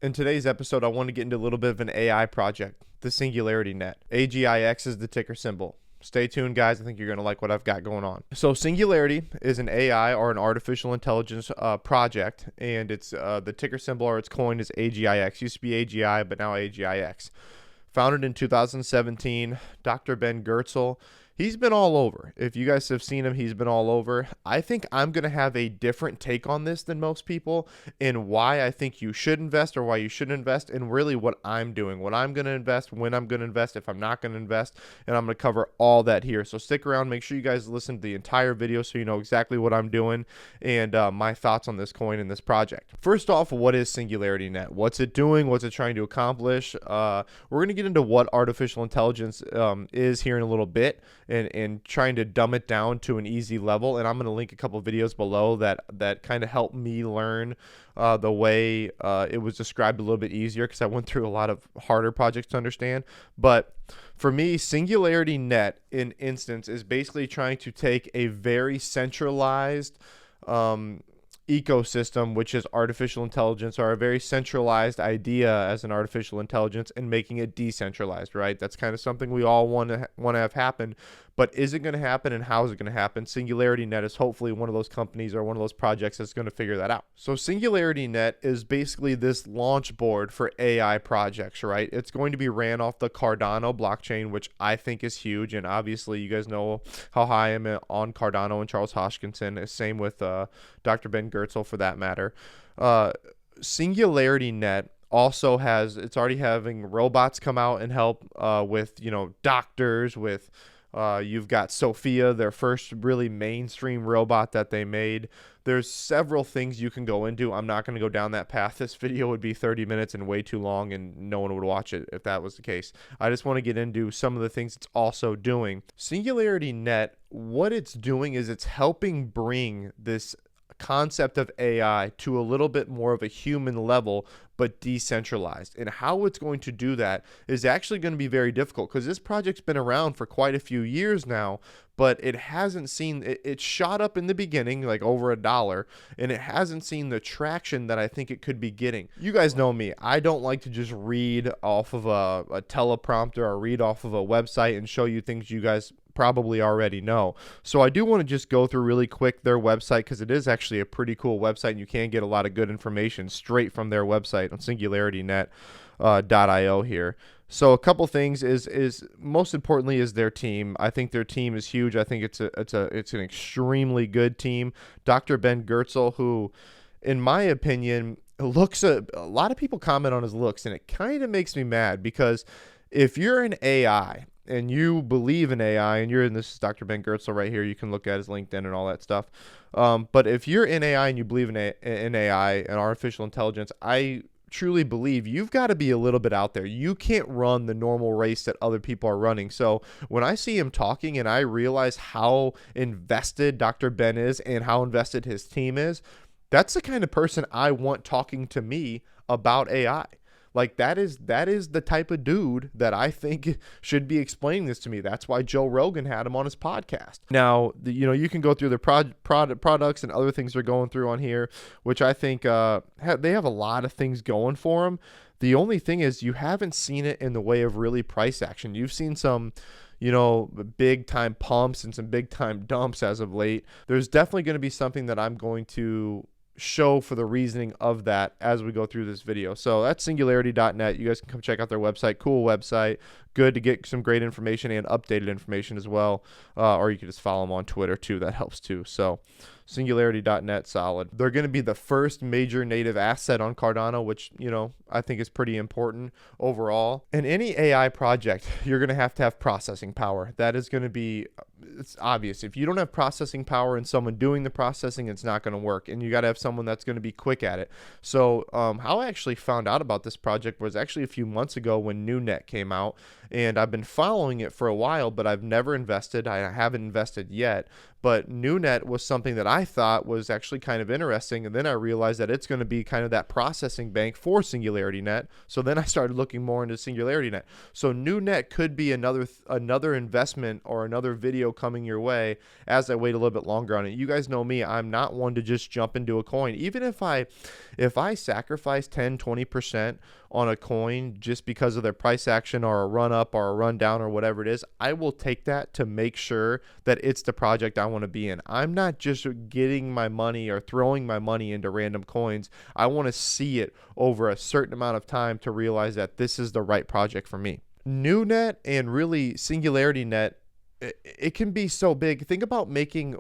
In today's episode, I want to get into a little bit of an AI project, the Singularity Net. AGIX is the ticker symbol. Stay tuned, guys. I think you're going to like what I've got going on. So Singularity is an AI or an artificial intelligence project, and it's the ticker symbol or its coin is AGIX. Used to be AGI, but now AGIX. Founded in 2017, Dr. Ben Goertzel. He's been all over. If you guys have seen him, he's been all over. I think I'm going to have a different take on this than most people and why I think you should invest or why you shouldn't invest and really what I'm doing, what I'm going to invest, when I'm going to invest, if I'm not going to invest, and I'm going to cover all that here. So stick around. Make sure you guys listen to the entire video so you know exactly what I'm doing and my thoughts on this coin and this project. First off, what is Singularity Net? What's it doing? What's it trying to accomplish? We're going to get into what artificial intelligence is here in a little bit. And trying to dumb it down to an easy level. And I'm going to link a couple videos below that kind of helped me learn the way it was described a little bit easier because I went through a lot of harder projects to understand. But for me, Singularity Net, in instance, is basically trying to take a very centralized ecosystem, which is artificial intelligence, or a very centralized idea as an artificial intelligence, and making it decentralized, right? That's kind of something we all want to have happen, but is it going to happen and how is it going to happen? Singularity Net is hopefully one of those companies or one of those projects that's going to figure that out. So Singularity Net is basically this launch board for AI projects, right? It's going to be ran off the Cardano blockchain, which I think is huge, and obviously you guys know how high I am on Cardano and Charles Hoskinson. Same with Dr. Ben Goertzel for that matter. Singularity Net also it's already having robots come out and help with, doctors, with you've got Sophia, their first really mainstream robot that they made. There's several things you can go into. I'm not going to go down that path. This video would be 30 minutes and way too long, and no one would watch it if that was the case. I just want to get into some of the things it's also doing. Singularity Net, what it's doing is it's helping bring this concept of AI to a little bit more of a human level, but decentralized. And how it's going to do that is actually going to be very difficult because this project's been around for quite a few years now, but it hasn't seen it shot up in the beginning like over $1, and it hasn't seen the traction that I think it could be getting. You guys know me. I don't like to just read off of a teleprompter or read off of a website and show you things you guys probably already know. So I do want to just go through really quick their website because it is actually a pretty cool website and you can get a lot of good information straight from their website on singularitynet.io here. So a couple things is most importantly is their team. I think their team is huge. I think it's an extremely good team. Dr. Ben Goertzel, who in my opinion looks a lot of people comment on his looks, and it kind of makes me mad because if you're an AI and you believe in AI, and this is Dr. Ben Goertzel right here. You can look at his LinkedIn and all that stuff. But if you're in AI and you believe in AI and artificial intelligence, I truly believe you've got to be a little bit out there. You can't run the normal race that other people are running. So when I see him talking and I realize how invested Dr. Ben is and how invested his team is, that's the kind of person I want talking to me about AI. Like that is the type of dude that I think should be explaining this to me. That's why Joe Rogan had him on his podcast. Now, you can go through their products and other things they're going through on here, which I think they have a lot of things going for them. The only thing is you haven't seen it in the way of really price action. You've seen some big time pumps and some big time dumps as of late. There's definitely going to be something that I'm going to show for the reasoning of that as we go through this video. So that's singularity.net. You guys can come check out their website. Cool website. Good to get some great information and updated information as well. Or you can just follow them on Twitter too. That helps too. So singularity.net, solid. They're going to be the first major native asset on Cardano, which, I think is pretty important overall. In any AI project, you're going to have processing power. That is going to be, it's obvious. If you don't have processing power and someone doing the processing, it's not going to work. And you got to have someone that's going to be quick at it. So how I actually found out about this project was actually a few months ago when NewNet came out. And I've been following it for a while, but I've never invested. I haven't invested yet. But NewNet was something that I thought was actually kind of interesting, and then I realized that it's going to be kind of that processing bank for SingularityNet. So then I started looking more into SingularityNet. So NewNet could be another investment or another video coming your way as I wait a little bit longer on it. You guys know me, I'm not one to just jump into a coin. Even if I sacrifice 10-20% on a coin just because of their price action or a run up or a run down or whatever it is, I will take that to make sure that it's the project I want to be in. I'm not just getting my money or throwing my money into random coins. I want to see it over a certain amount of time to realize that this is the right project for me. NewNet and really SingularityNet, it can be so big. Think about making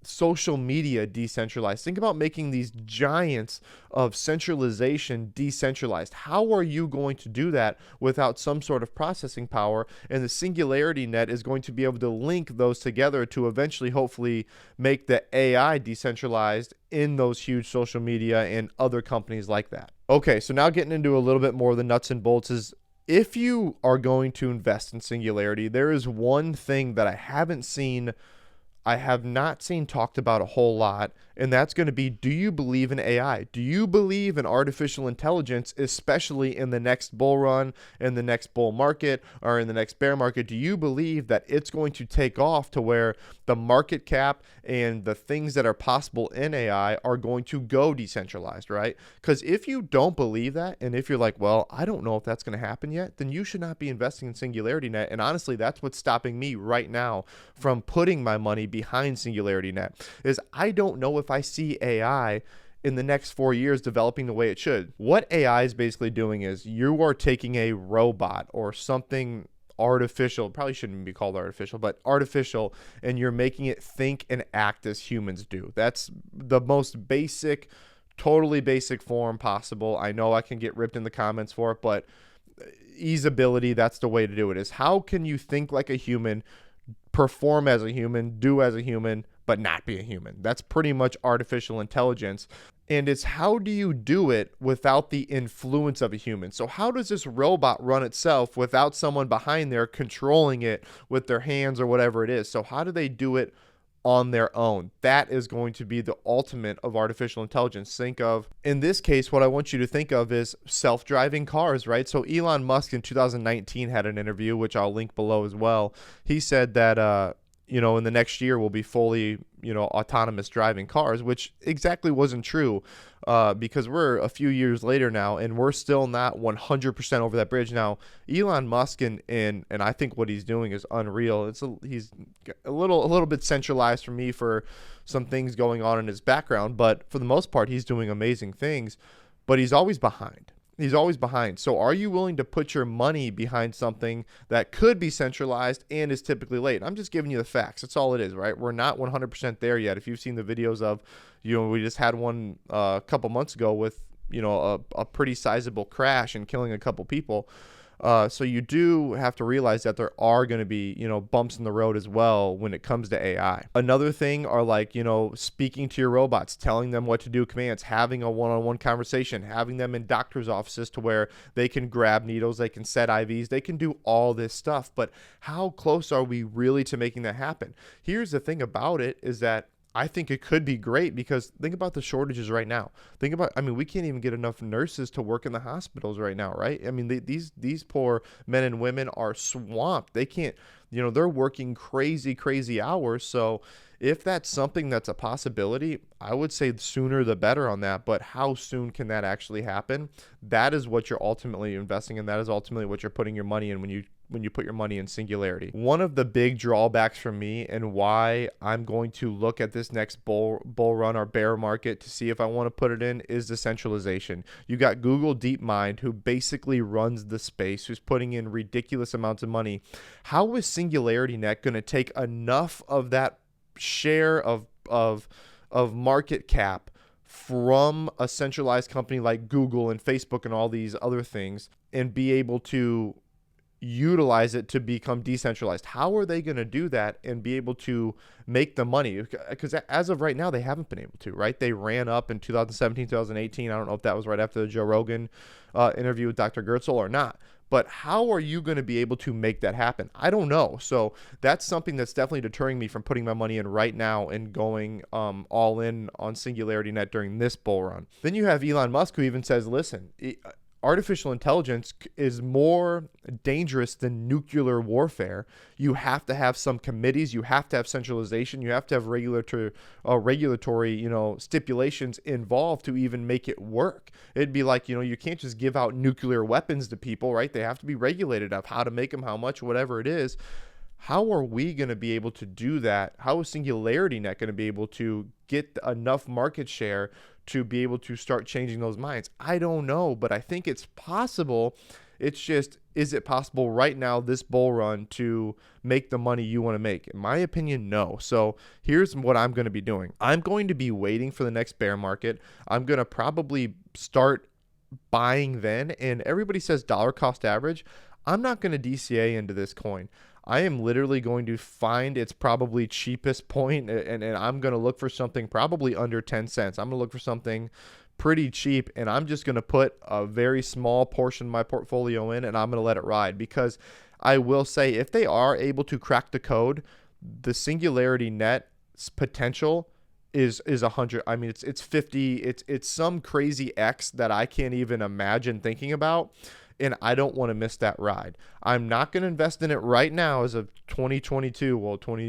social media decentralized. Think about making these giants of centralization decentralized. How are you going to do that without some sort of processing power? And the SingularityNet is going to be able to link those together to eventually, hopefully, make the AI decentralized in those huge social media and other companies like that. Okay, so now getting into a little bit more of the nuts and bolts is, if you are going to invest in Singularity, there is one thing that I have not seen talked about a whole lot, and that's going to be, do you believe in AI? Do you believe in artificial intelligence, especially in the next bull run, in the next bull market, or in the next bear market? Do you believe that it's going to take off to where the market cap and the things that are possible in AI are going to go decentralized, right? Because if you don't believe that, and if you're like, well, I don't know if that's going to happen yet, then you should not be investing in SingularityNet. And honestly, that's what's stopping me right now from putting my money behind SingularityNet, is I don't know if I see AI in the next 4 years developing the way it should. What AI is basically doing is, you are taking a robot or something artificial, probably shouldn't be called artificial, but artificial, and you're making it think and act as humans do. That's the most basic, totally basic form possible. I know I can get ripped in the comments for it, but easeability, that's the way to do it. Is how can you think like a human, perform as a human, do as a human, but not be a human? That's pretty much artificial intelligence. And it's, how do you do it without the influence of a human? So how does this robot run itself without someone behind there controlling it with their hands or whatever it is? So how do they do it on their own? That is going to be the ultimate of artificial intelligence. Think of, in this case, what I want you to think of is self-driving cars, right? So Elon Musk in 2019 had an interview, which I'll link below as well. He said that, in the next year we'll be fully, autonomous driving cars, which exactly wasn't true, because we're a few years later now, and we're still not 100% over that bridge. Now, Elon Musk and I think what he's doing is unreal. He's a little bit centralized for me for some things going on in his background, but for the most part, he's doing amazing things. But he's always behind. He's always behind. So are you willing to put your money behind something that could be centralized and is typically late? I'm just giving you the facts. That's all it is, right? We're not 100% there yet. If you've seen the videos of, we just had one a couple months ago with, a pretty sizable crash and killing a couple people. So you do have to realize that there are going to be, bumps in the road as well when it comes to AI. Another thing are like, speaking to your robots, telling them what to do, commands, having a one-on-one conversation, having them in doctor's offices to where they can grab needles, they can set IVs, they can do all this stuff. But how close are we really to making that happen? Here's the thing about it, is that I think it could be great, because think about the shortages right now. We can't even get enough nurses to work in the hospitals right now, right? These poor men and women are swamped. They can't, they're working crazy hours. So if that's something that's a possibility, I would say the sooner the better on that. But how soon can that actually happen? That is what you're ultimately investing in. That is ultimately what you're putting your money in when you put your money in Singularity. One of the big drawbacks for me, and why I'm going to look at this next bull run or bear market to see if I want to put it in, is the centralization. You got Google DeepMind, who basically runs the space, who's putting in ridiculous amounts of money. How is SingularityNet going to take enough of that share of market cap from a centralized company like Google and Facebook and all these other things, and be able to utilize it to become decentralized? How are they going to do that and be able to make the money? Because as of right now, they haven't been able to, right? They ran up in 2017, 2018. I don't know if that was right after the Joe Rogan interview with Dr. Gertzel or not, But how are you going to be able to make that happen? I don't know. So that's something that's definitely deterring me from putting my money in right now and going all in on Singularity Net during this bull run. Then you have Elon Musk, who even says, listen, artificial intelligence is more dangerous than nuclear warfare. You have to have some committees, you have to have centralization, you have to have regulatory, stipulations involved to even make it work. It'd be like, you can't just give out nuclear weapons to people, right? They have to be regulated of how to make them, how much, whatever it is. How are we going to be able to do that? How is Singularity Net going to be able to get enough market share to be able to start changing those minds? I don't know, but I think it's possible. It's just, is it possible right now, this bull run, to make the money you want to make? In my opinion, no. So here's what I'm going to be doing. I'm going to be waiting for the next bear market. I'm going to probably start buying then. And everybody says dollar cost average. I'm not going to DCA into this coin. I am literally going to find its probably cheapest point, and I'm going to look for something probably under 10 cents. I'm going to look for something pretty cheap, and I'm just going to put a very small portion of my portfolio in, and I'm going to let it ride, because I will say, if they are able to crack the code, the Singularity Net's potential is 100. I mean, it's 50. It's some crazy X that I can't even imagine thinking about. And I don't want to miss that ride. I'm not going to invest in it right now as of 2022,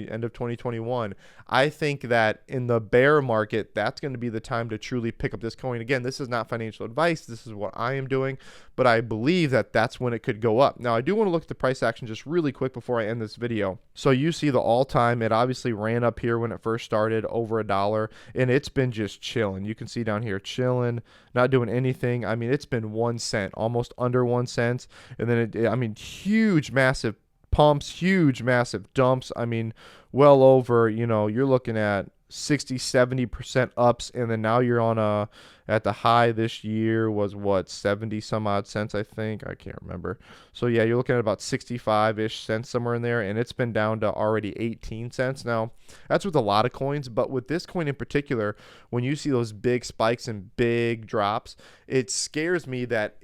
end of 2021. I think that in the bear market, that's going to be the time to truly pick up this coin. Again, this is not financial advice. This is what I am doing, but I believe that that's when it could go up. Now, I do want to look at the price action just really quick before I end this video. So you see the all-time, it obviously ran up here when it first started, over $1, and it's been just chilling. You can see down here, chilling, not doing anything. I mean, it's been 1 cent, almost under 1 cent. And then, huge, massive pumps, huge, massive dumps. I mean, well over, you're looking at 60-70% ups, and then now you're on at the high this year was what, 70 some odd cents, I think. I can't remember. So yeah, you're looking at about 65-ish cents, somewhere in there, and it's been down to already 18 cents. Now, that's with a lot of coins, but with this coin in particular, when you see those big spikes and big drops, it scares me that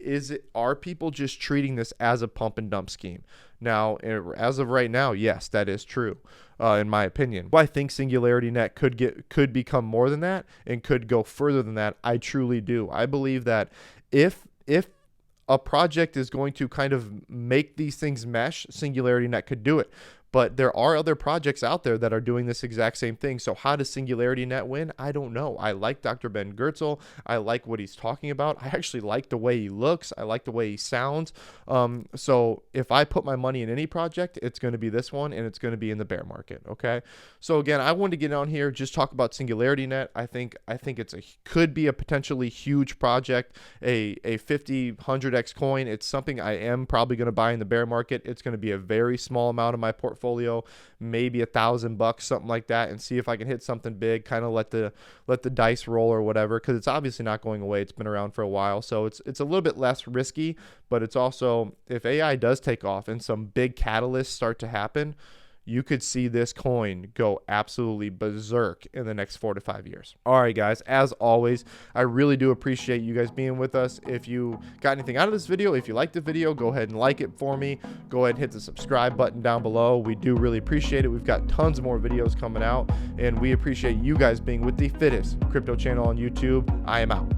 are people just treating this as a pump and dump scheme? Now, as of right now, yes, that is true. In my opinion, I think Singularity Net could become more than that and could go further than that. I truly do. I believe that if a project is going to kind of make these things mesh, Singularity Net could do it. But there are other projects out there that are doing this exact same thing. So how does Singularity Net win? I don't know. I like Dr. Ben Goertzel. I like what he's talking about. I actually like the way he looks. I like the way he sounds. So if I put my money in any project, it's going to be this one, and it's going to be in the bear market. Okay. So again, I wanted to get on here, just talk about Singularity Net. I think could be a potentially huge project, a 50, 100x coin. It's something I am probably going to buy in the bear market. It's going to be a very small amount of my portfolio, maybe $1,000, something like that, and see if I can hit something big. Kind of let the dice roll or whatever, because it's obviously not going away. It's been around for a while, so it's a little bit less risky. But it's also, if AI does take off and some big catalysts start to happen, you could see this coin go absolutely berserk in the next 4 to 5 years. All right, guys, as always, I really do appreciate you guys being with us. If you got anything out of this video, if you liked the video, go ahead and like it for me. Go ahead and hit the subscribe button down below. We do really appreciate it. We've got tons more videos coming out, and we appreciate you guys being with the fittest crypto channel on YouTube. I am out.